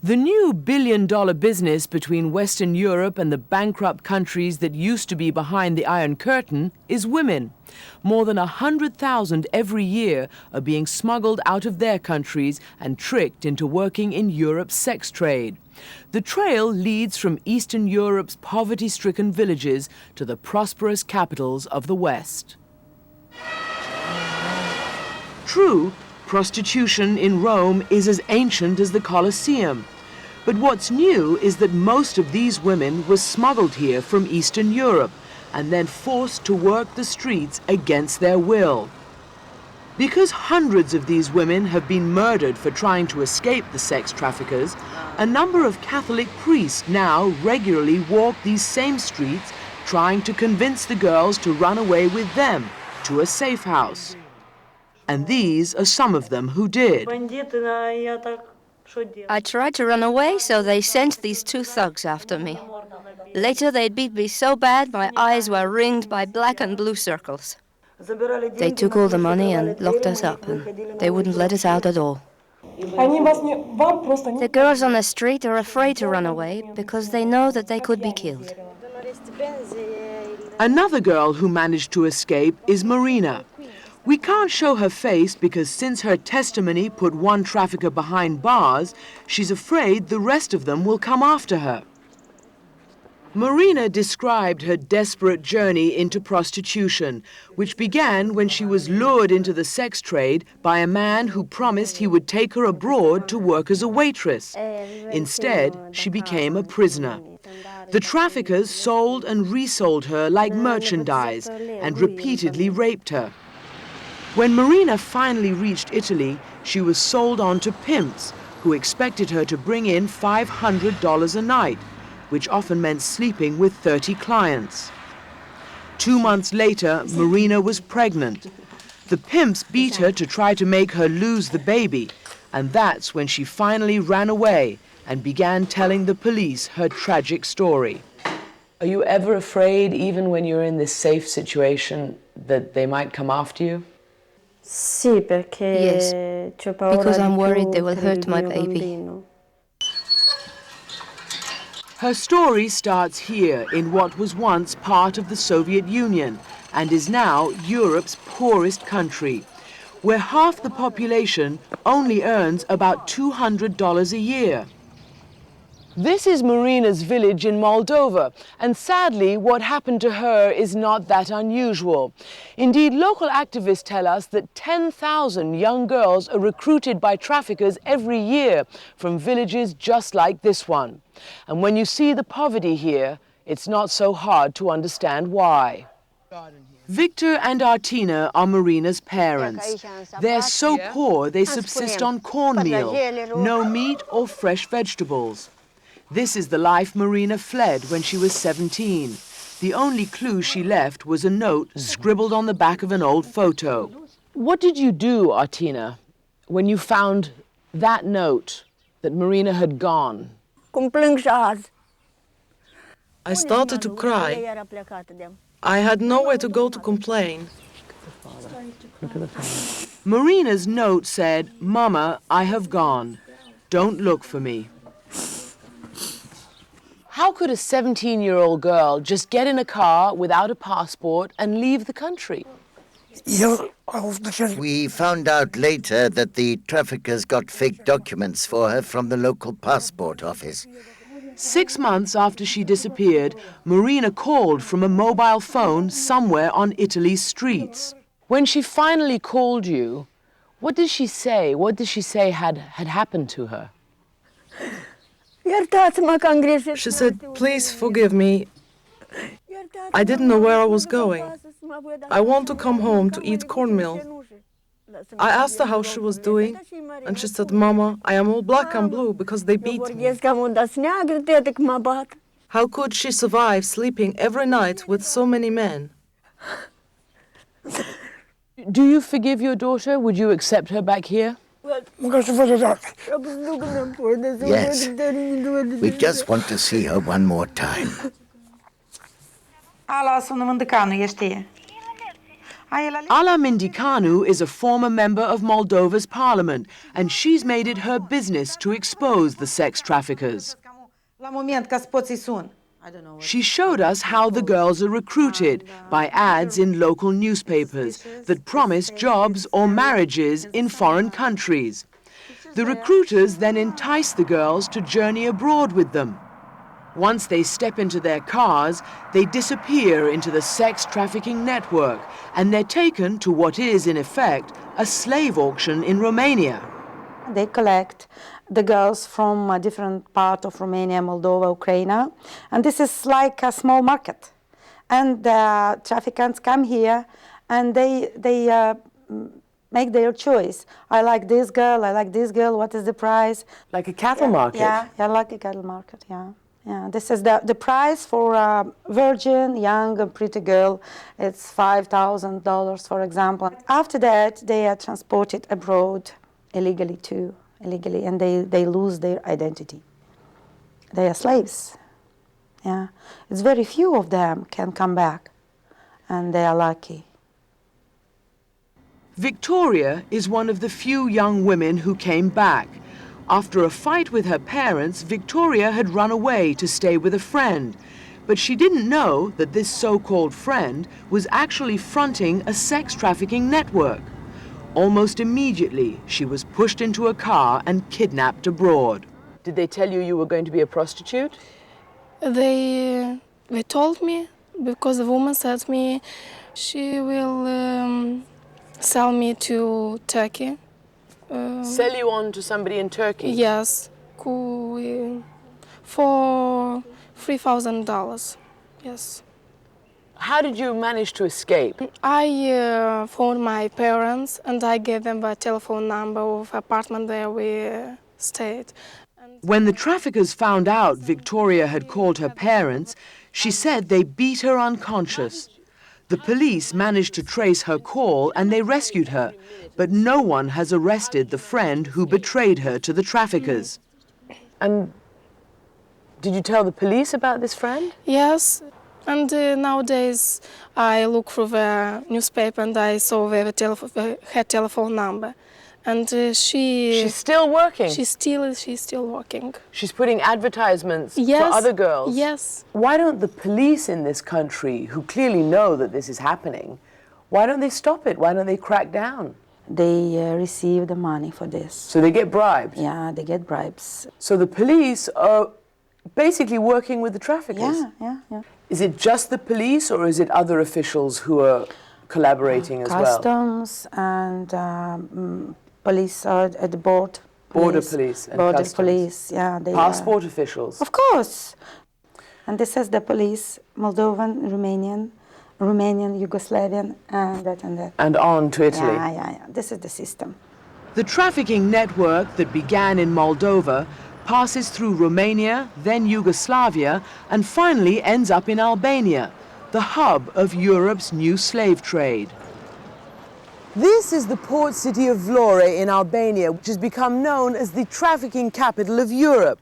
The new billion-dollar business between Western Europe and the bankrupt countries that used to be behind the Iron Curtain is women. More than 100,000 every year are being smuggled out of their countries and tricked into working in Europe's sex trade. The trail leads from Eastern Europe's poverty-stricken villages to the prosperous capitals of the West. True, prostitution in Rome is as ancient as the Colosseum. But what's new is that most of these women were smuggled here from Eastern Europe and then forced to work the streets against their will. Because hundreds of these women have been murdered for trying to escape the sex traffickers, a number of Catholic priests now regularly walk these same streets trying to convince the girls to run away with them to a safe house. And these are some of them who did. I tried to run away, so they sent these two thugs after me. Later they beat me so bad my eyes were ringed by black and blue circles. They took all the money and locked us up, and they wouldn't let us out at all. The girls on the street are afraid to run away because they know that they could be killed. Another girl who managed to escape is Marina. We can't show her face because since her testimony put one trafficker behind bars, she's afraid the rest of them will come after her. Marina described her desperate journey into prostitution, which began when she was lured into the sex trade by a man who promised he would take her abroad to work as a waitress. Instead, she became a prisoner. The traffickers sold and resold her like merchandise and repeatedly raped her. When Marina finally reached Italy, she was sold on to pimps who expected her to bring in $500 a night, which often meant sleeping with 30 clients. 2 months later, Marina was pregnant. The pimps beat her to try to make her lose the baby, and that's when she finally ran away and began telling the police her tragic story. Are you ever afraid, even when you're in this safe situation, that they might come after you? Yes, because I'm worried they will hurt my baby. Her story starts here in what was once part of the Soviet Union and is now Europe's poorest country, where half the population only earns about $200 a year. This is Marina's village in Moldova, and sadly, what happened to her is not that unusual. Indeed, local activists tell us that 10,000 young girls are recruited by traffickers every year from villages just like this one. And when you see the poverty here, it's not so hard to understand why. Victor and Artina are Marina's parents. They're so poor they subsist on cornmeal, no meat or fresh vegetables. This is the life Marina fled when she was 17. The only clue she left was a note scribbled on the back of an old photo. What did you do, Artina, when you found that note that Marina had gone? I started to cry. I had nowhere to go to complain. Marina's note said, "Mama, I have gone. Don't look for me." How could a 17-year-old girl just get in a car without a passport and leave the country? We found out later that the traffickers got fake documents for her from the local passport office. 6 months after she disappeared, Marina called from a mobile phone somewhere on Italy's streets. When she finally called you, what did she say? What did she say had happened to her? She said, "Please forgive me. I didn't know where I was going. I want to come home to eat cornmeal." I asked her how she was doing, and she said, "Mama, I am all black and blue because they beat me." How could she survive sleeping every night with so many men? Do you forgive your daughter? Would you accept her back here? Yes, we just want to see her one more time. Ala Mindicanu is a former member of Moldova's parliament, and she's made it her business to expose the sex traffickers. She showed us how the girls are recruited by ads in local newspapers that promise jobs or marriages in foreign countries. The recruiters then entice the girls to journey abroad with them. Once they step into their cars, they disappear into the sex trafficking network, and they're taken to what is, in effect, a slave auction in Romania. They collect the girls from a different part of Romania, Moldova, Ukraine, and this is like a small market. And the traffickers come here, and they make their choice. I like this girl, what is the price? Like a cattle market? Yeah, like a cattle market, yeah. Yeah, this is the price for a virgin, young, and pretty girl. It's $5,000, for example. After that, they are transported abroad illegally, and they lose their identity. They are slaves. Yeah, it's very few of them can come back, and they are lucky. Victoria is one of the few young women who came back. After a fight with her parents, Victoria had run away to stay with a friend. But she didn't know that this so-called friend was actually fronting a sex trafficking network. Almost immediately, she was pushed into a car and kidnapped abroad. Did they tell you you were going to be a prostitute? They told me, because the woman said to me she will sell me to Turkey. Sell you on to somebody in Turkey? Yes, for $3,000, yes. How did you manage to escape? I phoned my parents and I gave them the telephone number of apartment where we stayed. When the traffickers found out Victoria had called her parents, she said they beat her unconscious. The police managed to trace her call and they rescued her, but no one has arrested the friend who betrayed her to the traffickers. And did you tell the police about this friend? Yes, and nowadays I look through the newspaper and I saw her telephone number. And she's still working? She's still working. She's putting advertisements for other girls? Yes. Why don't the police in this country, who clearly know that this is happening, why don't they stop it? Why don't they crack down? They receive the money for this. So they get bribed? Yeah, they get bribes. So the police are basically working with the traffickers? Yeah. Is it just the police or is it other officials who are collaborating as well? Customs and police at the border. Border police and border customs. Police, yeah. Passport officials? Of course. And this is the police, Moldovan, Romanian, Yugoslavian, and that and that. And on to Italy? Yeah. This is the system. The trafficking network that began in Moldova passes through Romania, then Yugoslavia, and finally ends up in Albania, the hub of Europe's new slave trade. This is the port city of Vlore in Albania, which has become known as the trafficking capital of Europe.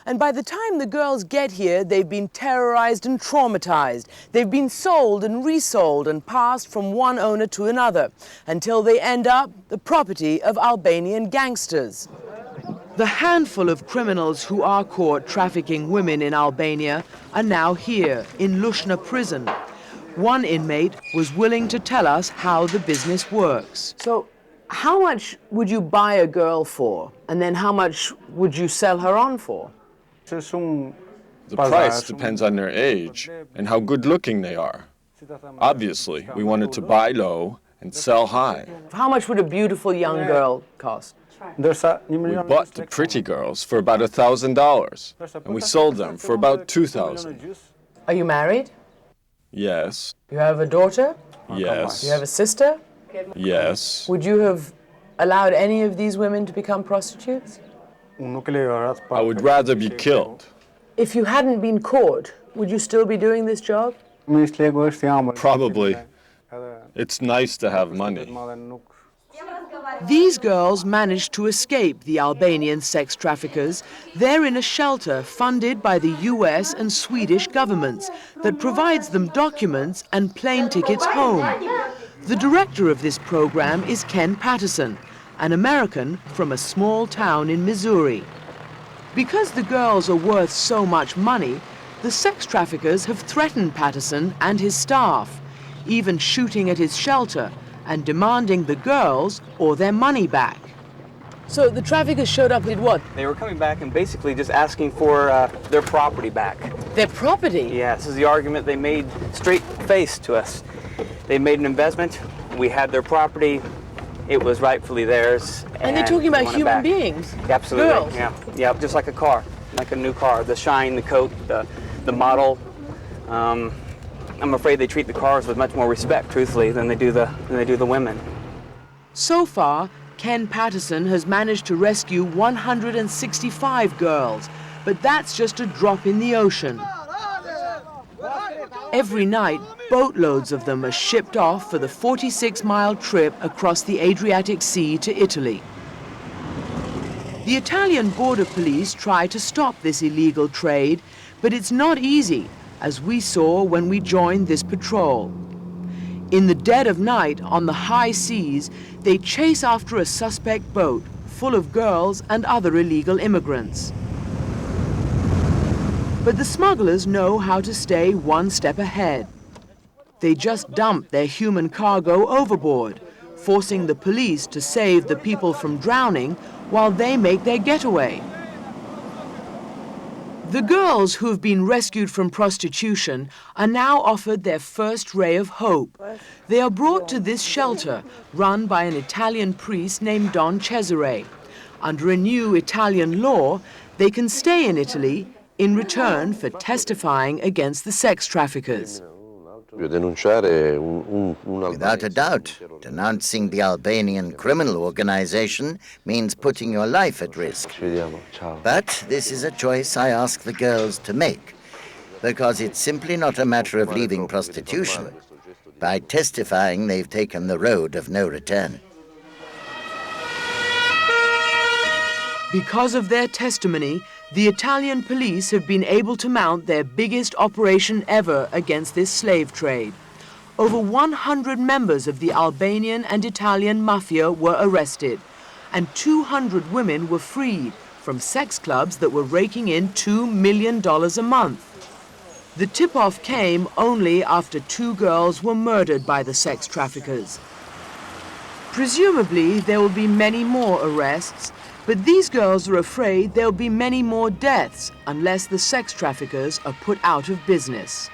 And by the time the girls get here, they've been terrorized and traumatized. They've been sold and resold and passed from one owner to another, until they end up the property of Albanian gangsters. The handful of criminals who are caught trafficking women in Albania are now here in Lushna prison. One inmate was willing to tell us how the business works. So, how much would you buy a girl for? And then how much would you sell her on for? The price depends on their age and how good looking they are. Obviously, we wanted to buy low and sell high. How much would a beautiful young girl cost? We bought the pretty girls for about $1,000, and we sold them for about $2,000. Are you married? Yes. You have a daughter? Yes. You have a sister? Yes. Would you have allowed any of these women to become prostitutes? I would rather be killed. If you hadn't been caught, would you still be doing this job? Probably. It's nice to have money. These girls managed to escape the Albanian sex traffickers. They're in a shelter funded by the US and Swedish governments that provides them documents and plane tickets home. The director of this program is Ken Patterson, an American from a small town in Missouri. Because the girls are worth so much money, the sex traffickers have threatened Patterson and his staff, even shooting at his shelter and demanding the girls or their money back. So the traffickers showed up with what? They were coming back and basically just asking for their property back. Their property? Yeah, this is the argument they made straight face to us. They made an investment, we had their property, it was rightfully theirs. And they're talking about human beings? Absolutely, girls. Yeah, just like a car, like a new car. The shine, the coat, the model. I'm afraid they treat the cars with much more respect, truthfully, than they do the women. So far, Ken Patterson has managed to rescue 165 girls, but that's just a drop in the ocean. Every night, boatloads of them are shipped off for the 46-mile trip across the Adriatic Sea to Italy. The Italian border police try to stop this illegal trade, but it's not easy, as we saw when we joined this patrol. In the dead of night, on the high seas, they chase after a suspect boat full of girls and other illegal immigrants. But the smugglers know how to stay one step ahead. They just dump their human cargo overboard, forcing the police to save the people from drowning while they make their getaway. The girls who have been rescued from prostitution are now offered their first ray of hope. They are brought to this shelter, run by an Italian priest named Don Cesare. Under a new Italian law, they can stay in Italy in return for testifying against the sex traffickers. Without a doubt, denouncing the Albanian criminal organization means putting your life at risk. But this is a choice I ask the girls to make, because it's simply not a matter of leaving prostitution. By testifying, they've taken the road of no return. Because of their testimony, the Italian police have been able to mount their biggest operation ever against this slave trade. Over 100 members of the Albanian and Italian mafia were arrested, and 200 women were freed from sex clubs that were raking in $2 million a month. The tip-off came only after 2 girls were murdered by the sex traffickers. Presumably, there will be many more arrests, but these girls are afraid there'll be many more deaths unless the sex traffickers are put out of business.